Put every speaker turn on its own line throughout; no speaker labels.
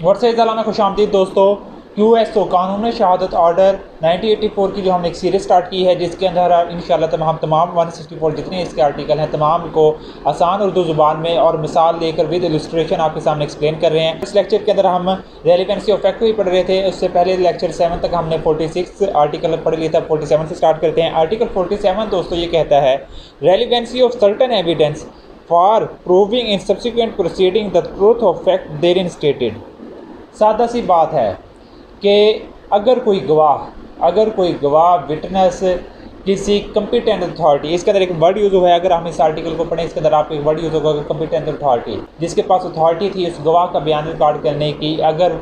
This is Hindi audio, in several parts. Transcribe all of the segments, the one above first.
वर्सेज़ खुशामदीद दोस्तों। QSO कानून शहादत ऑर्डर 1984 की जो हमने एक सीरीज़ स्टार्ट की है, जिसके अंदर इंशाल्लाह हम तमाम 164 जितने इसके आर्टिकल हैं तमाम को आसान उर्दू ज़ुबान में और मिसाल देकर विद इलस्ट्रेशन आपके सामने एक्सप्लेन कर रहे हैं। इस लेक्चर के अंदर हम रेलिवेंसी ऑफ फैक्ट को ही पढ़ रहे थे। उससे पहले लेक्चर 7 तक हमने 46 आर्टिकल पढ़ लिया था। 47 से स्टार्ट करते हैं। आर्टिकल 47 दोस्तों ये कहता है relevancy of certain evidence for proving in subsequent proceeding the truth of fact therein stated. सादा सी बात है कि अगर कोई गवाह विटनेस किसी कम्पिटेंट अथॉरिटी, इसके अंदर एक वर्ड यूज़ हुआ है, अगर हम इस आर्टिकल को पढ़ें इसके अंदर आपको एक वर्ड यूज़ होगा कम्पिटेंट अथॉरिटी, जिसके पास अथॉरिटी थी उस गवाह का बयान रिकॉर्ड करने की। अगर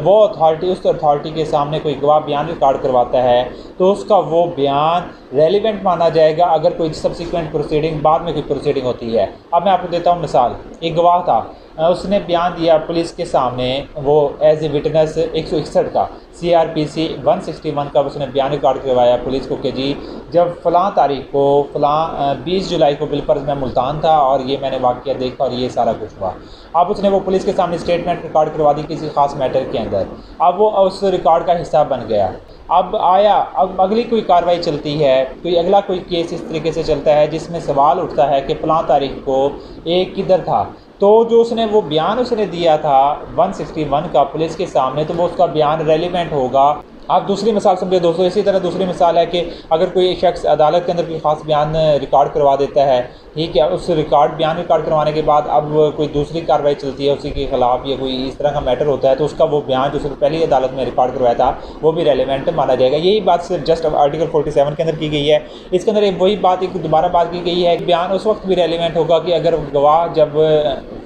वो अथॉरिटी उस अथॉरिटी के सामने कोई गवाह बयान रिकॉर्ड करवाता है तो उसका वो बयान रेलिवेंट माना जाएगा अगर कोई सब्सिक्वेंट प्रोसीडिंग बाद में कोई प्रोसीडिंग होती है। अब मैं आपको देता हूँ मिसाल। एक गवाह था, उसने बयान दिया पुलिस के सामने, वो एज ए विटनेस 161 का CRPC 161 का उसने बयान रिकॉर्ड करवाया पुलिस को कि जी जब फ़लाँ तारीख को फ़लाँ 20 जुलाई को बिलफर्ज मैं मुल्तान था और ये मैंने वाक़या देखा और ये सारा कुछ हुआ। अब उसने वो पुलिस के सामने स्टेटमेंट रिकॉर्ड करवा दी किसी ख़ास मैटर के अंदर। अब वो उस रिकॉर्ड का हिस्सा बन गया। अब अगली कोई कार्रवाई चलती है, कोई केस इस तरीके से चलता है जिसमें सवाल उठता है कि फ़लाँ तारीख को एक किधर था, तो जो उसने वो बयान उसने दिया था 161 का पुलिस के सामने, तो वो उसका बयान रेलिवेंट होगा। आप दूसरी मिसाल समझे दोस्तों। इसी तरह दूसरी मिसाल है कि अगर कोई शख्स अदालत के अंदर कोई ख़ास बयान रिकॉर्ड करवा देता है, ठीक है, उस बयान रिकॉर्ड करवाने के बाद अब कोई दूसरी कार्रवाई चलती है उसी के ख़िलाफ़ या कोई इस तरह का मैटर होता है, तो उसका वो बयान जो उसने पहली अदालत में रिकॉर्ड करवाया था वो भी रेलिवेंट माना जाएगा। यही बात सिर्फ जस्ट आर्टिकल 47 के अंदर की गई है। इसके अंदर वही बात एक दोबारा बात की गई है, बयान उस वक्त भी रेलिवेंट होगा कि अगर गवाह जब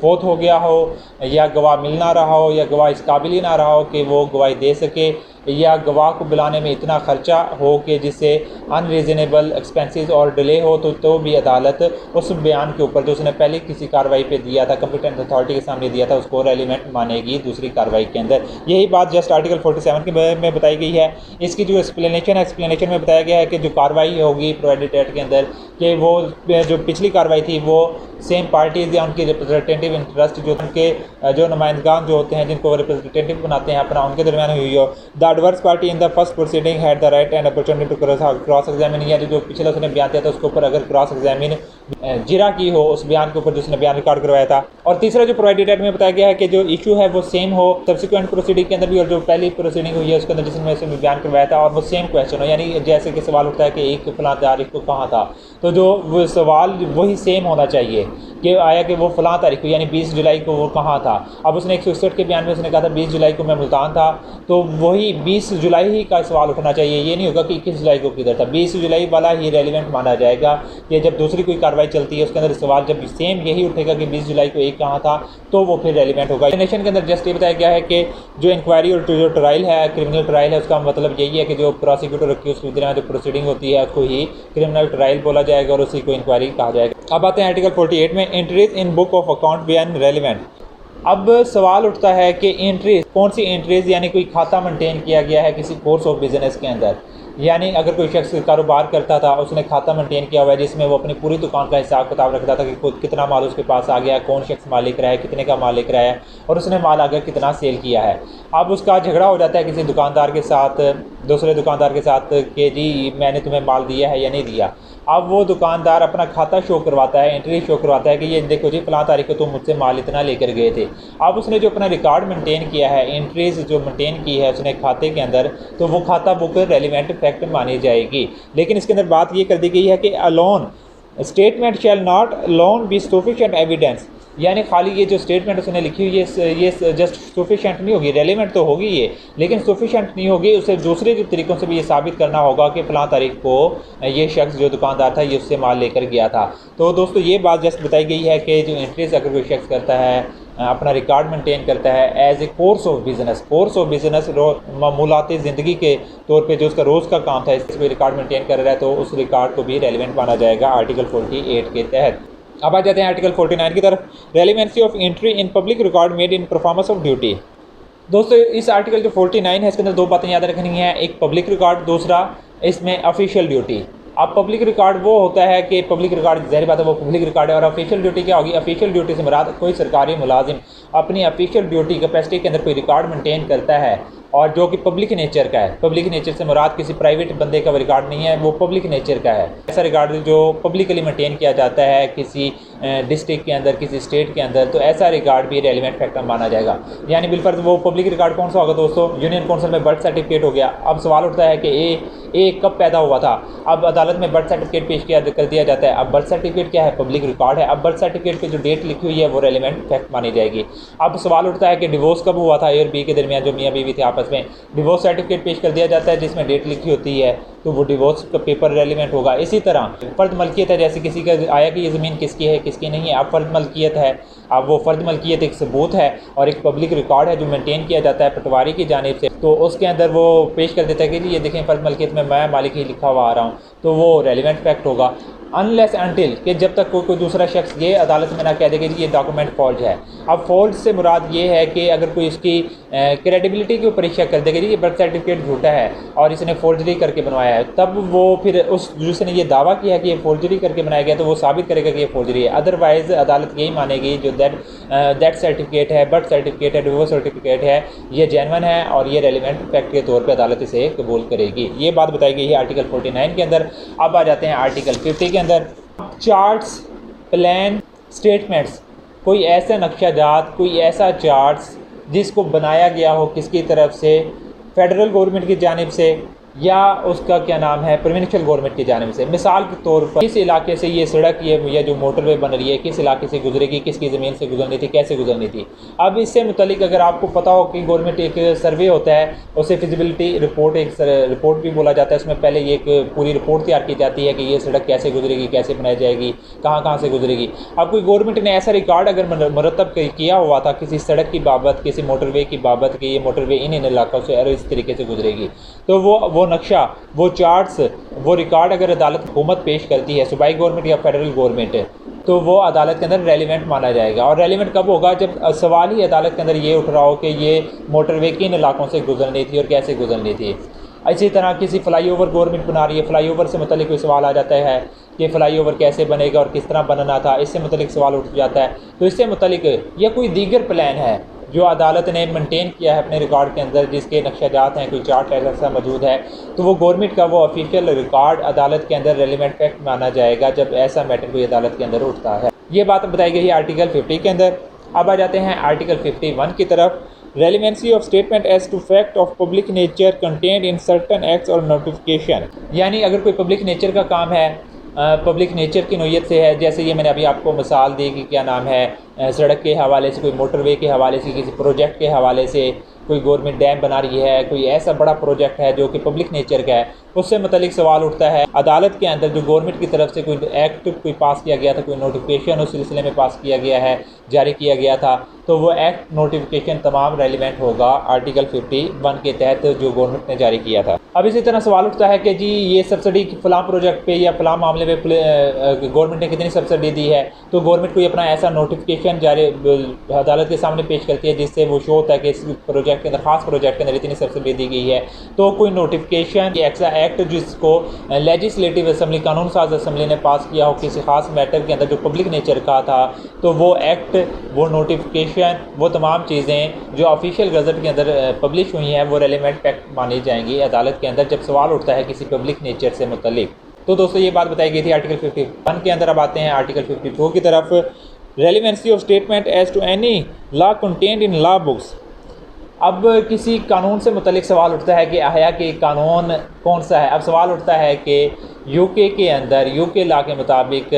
फोत हो गया हो या गवाह मिल ना रहा हो या गवाह इस काबिल ही ना रहा हो कि वो गवाही दे सके, या गवाह को बुलाने में इतना ख़र्चा हो कि जिससे अनरीज़नेबल एक्सपेंसेस और डिले हो, तो भी अदालत उस बयान के ऊपर जो उसने पहले किसी कार्रवाई पे दिया था, कम्पिटेंट अथॉरिटी के सामने दिया था, उसको रेलिवेंट मानेगी दूसरी कार्रवाई के अंदर। यही बात जस्ट आर्टिकल 47 के बारे में बताई गई है। इसकी जो एक्सप्लेनेशन में बताया गया है कि जो कार्रवाई होगी प्रोवाइडेड एक्ट के अंदर, कि वो जो पिछली कार्रवाई थी वो सेम पार्टीज़ या उनके रिप्रेजेंटेटिव इंटरेस्ट जो उनके जो नुमाइंदगान जो होते हैं जिनको रिप्रेजेंटेटिव बनाते हैं अपना, उनके दरमियान हुई हो। The adverse party in the first proceeding had the right and opportunity to cross examine, यानी जो पिछला उसने बयान दिया था उसके ऊपर अगर क्रॉस एग्जामिन जिरा की हो उस बयान के ऊपर जिसने बयान रिकॉर्ड करवाया था। और तीसरा जो प्रोवाइडेड एक्ट में बताया गया है कि जो इशू है वो सेम हो सब्सिक्वेंट प्रोसीडिंग के अंदर भी, और जो पहली प्रोसीडिंग हुई है उसके अंदर जिसने बयान करवाया था और वो सेम क्वेश्चन हो, यानी जैसे कि सवाल उठता है कि एक फलां तारीख को कहाँ था, तो जो वो सवाल वही सेम होना चाहिए कि आया कि वो फलां तारीख को यानी 20 जुलाई को वो कहाँ था। अब उसने 161 के बयान में उसने कहा था 20 जुलाई को मैं मुल्तान था, तो वही 20 जुलाई ही का सवाल उठना चाहिए। ये नहीं होगा कि 21 जुलाई को किधर था, 20 जुलाई वाला ही रेलिवेंट माना जाएगा। कि जब दूसरी कोई कार्रवाई चलती है उसके अंदर सवाल जब सेम यही उठेगा कि 20 जुलाई को एक कहाँ था, तो वो फिर रेलिवेंट होगा। नेशन के अंदर जस्ट ये बताया गया है कि जो इंक्वायरी और जो ट्रायल है, क्रिमिनल ट्रायल है, उसका मतलब यही है कि जो प्रोसिक्यूटर एक्यूज के दरमियान जो प्रोसीडिंग होती है उसको ही क्रिमिनल ट्रायल बोला जाएगा और उसी को इंक्वायरी कहा जाएगा। अब आते हैं आर्टिकल 48 में, entries in book of account बयान रेलिवेंट। अब सवाल उठता है कि एंट्रीज कौन सी एंट्रीज, यानी कोई खाता मेंटेन किया गया है किसी कोर्स ऑफ बिजनेस के अंदर, यानी अगर कोई शख्स कारोबार करता था उसने खाता मेंटेन किया हुआ है जिसमें वो अपनी पूरी दुकान का हिसाब किताब रखता था कि कितना माल उसके पास आ गया, कौन शख्स मालिक रहा है, कितने का मालिक रहा है और उसने माल आगे कितना सेल किया है। अब उसका झगड़ा हो जाता है किसी दुकानदार के साथ, दूसरे दुकानदार के साथ कि जी मैंने तुम्हें माल दिया है या नहीं दिया। अब वो दुकानदार अपना खाता शो करवाता है, एंट्री शो करवाता है कि ये देखो जी फलां तारीख को तुम मुझसे माल इतना लेकर गए थे। अब उसने जो अपना रिकॉर्ड मेंटेन किया है, एंट्रीज जो मेंटेन की है उसने खाते के अंदर, तो वो खाता बुक रेलिवेंट फैक्ट मानी जाएगी। लेकिन इसके अंदर बात ये कर दी गई है कि alone statement shall not alone be sufficient evidence, यानी खाली ये जो स्टेटमेंट उसने लिखी हुई है ये जस्ट सफिशिएंट नहीं होगी, रेलिवेंट तो होगी ये, लेकिन सफिशिएंट नहीं होगी। उसे दूसरे जो तरीक़ों से भी ये साबित करना होगा कि फ़लाँ तारीख को ये शख्स जो दुकानदार था ये उससे माल लेकर गया था। तो दोस्तों ये बात जस्ट बताई गई है कि जो एंट्रीज अगर कोई शख्स करता है, अपना रिकॉर्ड मेंटेन करता है as a course of business मामूलाती ज़िंदगी के तौर पे जो उसका रोज़ का काम था, इसको रिकॉर्ड मेंटेन कर रहा है, तो उस रिकॉर्ड को भी रेलिवेंट माना जाएगा आर्टिकल 48 के तहत। अब आ जाते हैं आर्टिकल 49 की तरफ, relevancy of entry in public record made in performance of duty. दोस्तों इस आर्टिकल जो 49 है इसके अंदर दो बातें याद रखनी है, एक पब्लिक रिकॉर्ड, दूसरा इसमें ऑफिशियल ड्यूटी। अब पब्लिक रिकॉर्ड वो होता है कि पब्लिक रिकॉर्ड ज़ाहिर बात है वो पब्लिक रिकॉर्ड है। और ऑफिशियल ड्यूटी क्या होगी? ऑफिशियल ड्यूटी से मुराद कोई सरकारी मुलाजिम अपनी ऑफिशियल ड्यूटी कैपेसिटी के अंदर कोई रिकॉर्ड मेंटेन करता है और जो कि पब्लिक नेचर का है। पब्लिक नेचर से मुराद किसी प्राइवेट बंदे का रिकॉर्ड नहीं है, वो पब्लिक नेचर का है। ऐसा रिकॉर्ड जो पब्लिकली मेंटेन किया जाता है किसी डिस्ट्रिक्ट के अंदर, किसी स्टेट के अंदर, तो ऐसा रिकॉर्ड भी रेलिवेंट फैक्टर माना जाएगा। यानी बिलफर्ज वो पब्लिक रिकॉर्ड कौन सा होगा दोस्तों? यूनियन काउंसिल में बर्थ सर्टिफिकेट हो गया। अब सवाल उठता है कि ए कब पैदा हुआ था? अब अदालत में बर्थ सर्टिफिकेट पेश कर दिया जाता है। अब बर्थ सर्टिफिकेट क्या है? पब्लिक रिकॉर्ड है। अब बर्थ सर्टिफिकेट पे जो डेट लिखी हुई है वो रेलिवेंट फैक्ट मानी जाएगी। अब सवाल उठता है कि डिवोर्स कब हुआ था ए और बी के दरमियान, जो मियाँ बीवी थे आपस में। डिवोर्स सर्टिफिकेट पेश कर दिया जाता है जिसमें डेट लिखी होती है, तो वो डिवोर्स का पेपर रेलिवेंट होगा। इसी तरह फ़र्द मलकियत है, जैसे किसी का आया कि ये ज़मीन किसकी है किसकी नहीं है। अब फ़र्द मलकियत है, अब वो फ़र्द मलकियत एक सबूत है और एक पब्लिक रिकॉर्ड है जो मेंटेन किया जाता है पटवारी की जानिब से। तो उसके अंदर वो पेश कर देता है कि ये देखें फ़र्द मलकियत में मैं मालिक ही लिखा हुआ आ रहा हूँ, तो वो रेलिवेंट फैक्ट होगा। अनलेस एंटिल कि जब तक कोई दूसरा शख्स ये अदालत में ना कह दे कि ये डॉक्यूमेंट फॉल्ज है। अब फॉल्ज से मुराद ये है कि अगर कोई इसकी क्रेडिबिलिटी के ऊपर शक कर दे कि ये बर्थ सर्टिफिकेट झूठा है और इसने फोर्जरी करके बनवाया है, तब वो फिर उस जिसने ये दावा किया कि ये फोर्जरी करके बनाया गया तो वो साबित करेगा कि ये फोर्जरी है। अदरवाइज़ अदालत यही मानेगी जो दैट सर्टिफिकेट है, बर्थ सर्टिफिकेट है, डिवोर्स सर्टिफिकेट है, ये जेन्युइन है और ये रेलिवेंट फैक्ट के तौर पर अदालत इसे कबूल करेगी। ये बात बताई गई है आर्टिकल 49 के अंदर। अब आ जाते हैं आर्टिकल 50 के अंदर। चार्ट्स, प्लान, स्टेटमेंट्स, कोई ऐसा नक्शाजात, कोई ऐसा चार्ट्स जिसको बनाया गया हो किसकी तरफ से, फेडरल गवर्नमेंट की जानिब से या उसका क्या नाम है प्रोविंशियल गवर्नमेंट की जानिब से। मिसाल के तौर पर किस इलाके से ये सड़क ये जो मोटरवे बन रही है किस इलाके से गुजरेगी, किसकी ज़मीन से गुजरनी थी, कैसे गुजरनी थी। अब इससे मुतलिक अगर आपको पता हो कि गवर्नमेंट एक सर्वे होता है, उसे फिजिबिलिटी रिपोर्ट एक रिपोर्ट भी बोला जाता है, उसमें पहले ये एक पूरी रिपोर्ट तैयार की जाती है कि ये सड़क कैसे गुजरेगी, कैसे बनाई जाएगी, कहाँ कहाँ से गुजरेगी। अब कोई गवर्नमेंट ने ऐसा रिकॉर्ड अगर मरतब किया हुआ था किसी सड़क की बाबत, किसी मोटरवे की बाबत कि ये मोटरवे इन इलाकों से और इस तरीके से गुजरेगी, तो वो नक्शा, वो चार्ट्स, वो रिकॉर्ड अगर अदालत हुकूमत पेश करती है, सूबाई गवर्नमेंट या फेडरल गवर्नमेंट, तो वो अदालत के अंदर रेलिवेंट माना जाएगा। और रेलिवेंट कब होगा? जब सवाल ही अदालत के अंदर ये उठ रहा हो कि ये मोटरवे किन इलाकों से गुजरनी थी और कैसे गुजरनी थी। इसी तरह किसी फ़्लाईओवर गवर्नमेंट बना रही है, फ़्लाईओवर से मुतल्लिक कोई सवाल आ जाता है कि फ़्लाईओवर कैसे बनेगा और किस तरह बनना था, इससे मुतल्लिक सवाल उठ जाता है। तो इससे मुतल्लिक या कोई दीगर प्लान है जो अदालत ने मेंटेन किया है अपने रिकॉर्ड के अंदर, जिसके नक्शाजात हैं, कोई चार्ट ऐसा मौजूद है, तो वो गवर्नमेंट का वो ऑफिशियल रिकॉर्ड अदालत के अंदर रेलिवेंट फैक्ट माना जाएगा जब ऐसा मैटर कोई अदालत के अंदर उठता है। ये बात बताई गई है आर्टिकल 50 के अंदर। अब आ जाते हैं आर्टिकल 51 की तरफ। Relevancy of statement as to fact of public nature content in certain acts और नोटिफिकेशन। यानी अगर कोई पब्लिक नेचर का काम है, पब्लिक नेचर की नोयत से है, जैसे ये मैंने अभी आपको मिसाल दी कि क्या नाम है सड़क के हवाले से, कोई मोटरवे के हवाले से, किसी प्रोजेक्ट के हवाले से, कोई गवर्नमेंट डैम बना रही है, कोई ऐसा बड़ा प्रोजेक्ट है जो कि पब्लिक नेचर का है, उससे मुतल्लिक सवाल उठता है अदालत के अंदर जो गवर्नमेंट की तरफ से कोई एक्ट कोई पास किया गया था, कोई नोटिफिकेशन उस सिलसिले में पास किया गया है, जारी किया गया था, तो वो एक्ट नोटिफिकेशन तमाम रेलिवेंट होगा आर्टिकल 51 के तहत जो गवर्नमेंट ने जारी किया था। अब इसी तरह सवाल उठता है कि जी ये सब्सिडी फ़लाँ प्रोजेक्ट पे या फ़लाँ मामले में गवर्नमेंट ने कितनी सब्सिडी दी है, तो गवर्नमेंट कोई अपना ऐसा नोटिफिकेशन जारी अदालत के सामने पेश करती है जिससे वो शो होता है कि इस प्रोजेक्ट के अंदर, ख़ास प्रोजेक्ट के अंदर इतनी सब्सिडी दी गई है। तो कोई नोटिफिकेशन ऐसा एक्ट जिसको लेजिस्लेटिव असम्बली, कानून साज असम्बली ने पास किया हो किसी खास मैटर के अंदर जो पब्लिक नेचर का था, तो वो एक्ट, वो नोटिफिकेशन, वो तमाम चीज़ें जो ऑफिशियल गज़ट के अंदर पब्लिश हुई हैं वो रेलिवेंट फैक्ट मानी जाएंगी अदालत के अंदर जब सवाल उठता है किसी पब्लिक नेचर से मुतल्लिक। तो दोस्तों ये बात बताई गई थी आर्टिकल 51 के अंदर। अब आते हैं आर्टिकल 52 की तरफ। Relevancy of statement as to any law content in law books. अब किसी कानून से मुतल्लिक सवाल उठता है कि आया कि कानून कौन सा है। अब सवाल उठता है कि यूके के अंदर, यूके लॉ के मुताबिक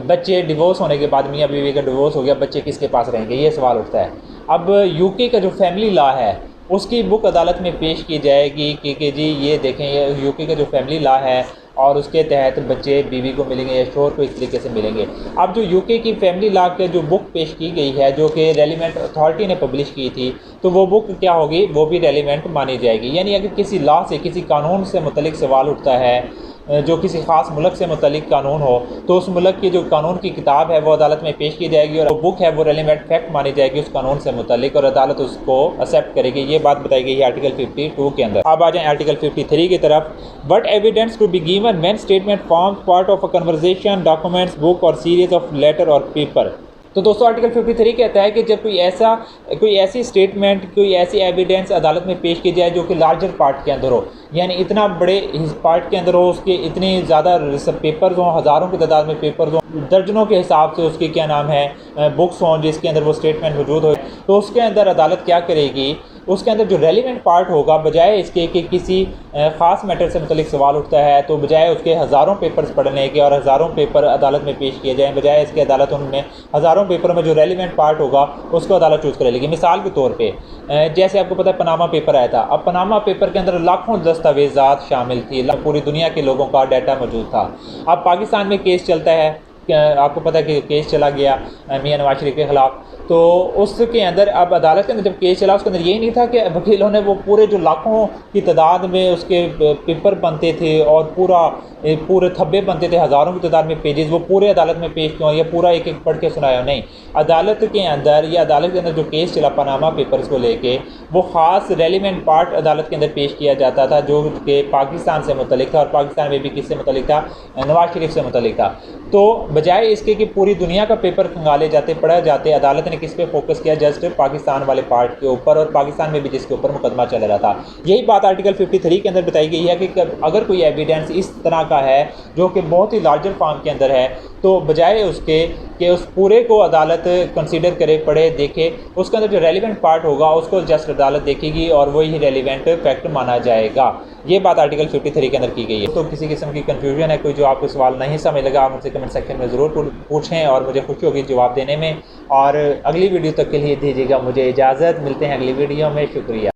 बच्चे डिवोर्स होने के बाद, मियाँ बीवी का डिवोर्स हो गया, बच्चे किसके पास रहेंगे, ये सवाल उठता है। अब यूके का जो फैमिली लॉ है उसकी बुक अदालत में पेश की जाएगी कि जी ये देखें, ये यूके का जो फैमिली लॉ है और उसके तहत बच्चे बीवी को मिलेंगे या शोहर को इस तरीके से मिलेंगे। अब जो यूके की फैमिली लॉ के जो बुक पेश की गई है जो कि रेलिवेंट अथॉरिटी ने पब्लिश की थी, तो वो बुक क्या होगी, वो भी रेलिवेंट मानी जाएगी। यानी अगर किसी लॉ से, किसी कानून से मुतल्लिक सवाल उठता है जो किसी ख़ास मुल्क से मुतल्लिक़ कानून हो तो उस मुल्क की जो कानून की किताब है वो अदालत में पेश की जाएगी और बुक है वो रेलिवेंट फैक्ट मानी जाएगी उस कानून से मुतल्लिक़ और अदालत उसको एक्सेप्ट करेगी। ये बात बताई गई है आर्टिकल 52 के अंदर। अब आ जाएँ आर्टिकल 53 की तरफ। But evidence to be given when statement forms part of a conversation, documents, book और सीरीज ऑफ लेटर और पेपर। तो दोस्तों आर्टिकल 53 कहता है कि जब कोई ऐसी स्टेटमेंट, कोई ऐसी एविडेंस अदालत में पेश की जाए जो कि लार्जर पार्ट के अंदर हो, यानी इतना बड़े पार्ट के अंदर हो, उसके इतनी ज़्यादा पेपर्स हों, हज़ारों की तादाद में पेपर्स हों, दर्जनों के हिसाब से उसकी क्या नाम है बुक्स हों जिसके अंदर वो स्टेटमेंट मौजूद हो, तो उसके अंदर अदालत क्या करेगी, उसके अंदर जो रेलिवेंट पार्ट होगा, बजाय इसके कि किसी ख़ास मैटर से मुतल्लिक सवाल उठता है तो बजाय उसके हज़ारों पेपर्स पढ़ने के और हज़ारों पेपर अदालत में पेश किए जाएँ, बजाय इसके अदालत उनमें हज़ारों पेपर में जो रेलिवेंट पार्ट होगा उसको अदालत चूज़ कर लेगी। मिसाल के तौर पे जैसे आपको पता है पनामा पेपर आया था। अब पनामा पेपर के अंदर लाखों दस्तावेज़ात शामिल थी, पूरी दुनिया के लोगों का डाटा मौजूद था। अब पाकिस्तान में केस चलता है, आपको पता है कि केस चला गया मियां नवाज शरीफ के ख़िलाफ़, तो उसके अंदर अब अदालत के अंदर जब केस चला उसके अंदर यही नहीं था कि वकीलों ने वो पूरे जो लाखों की तादाद में उसके पेपर बनते थे और पूरे थब्बे बनते थे, हज़ारों की तादाद में पेजेस, वो पूरे अदालत में पेश क्यों या पूरा एक एक पढ़ के सुनाया। नहीं, अदालत के अंदर या अदालत के अंदर जो केस चला पनामा पेपर्स को लेके, वो ख़ास रेलिवेंट पार्ट अदालत के अंदर पेश किया जाता था जो कि पाकिस्तान से मुतल्लिक था और पाकिस्तान में भी किससे मुतल्लिक था, नवाज शरीफ से मुतल्लिक था। तो बजाय इसके कि पूरी दुनिया का पेपर खंगाले जाते, पढ़े जाते, अदालत ने किस पे फोकस किया, जस्ट पाकिस्तान वाले पार्ट के ऊपर और पाकिस्तान में भी जिसके ऊपर मुकदमा चल रहा था। यही बात आर्टिकल 53 के अंदर बताई गई है कि अगर कोई एविडेंस इस तरह का है जो कि बहुत ही लार्जर फॉर्म के अंदर है तो बजाय उसके कि उस पूरे को अदालत कंसीडर करे, पढ़े, देखे, उसके अंदर जो रेलिवेंट पार्ट होगा उसको जस्ट अदालत देखेगी और वही रेलिवेंट फैक्ट माना जाएगा। ये बात आर्टिकल 53 के अंदर की गई है। तो किसी किस्म की कन्फ्यूजन है, कोई जो आपको सवाल नहीं समझ लगा, आप मुझसे कमेंट सेक्शन में ज़रूर पूछें और मुझे खुशी होगी जवाब देने में। और अगली वीडियो तक के लिए दीजिएगा मुझे इजाज़त। मिलते हैं अगली वीडियो में। शुक्रिया।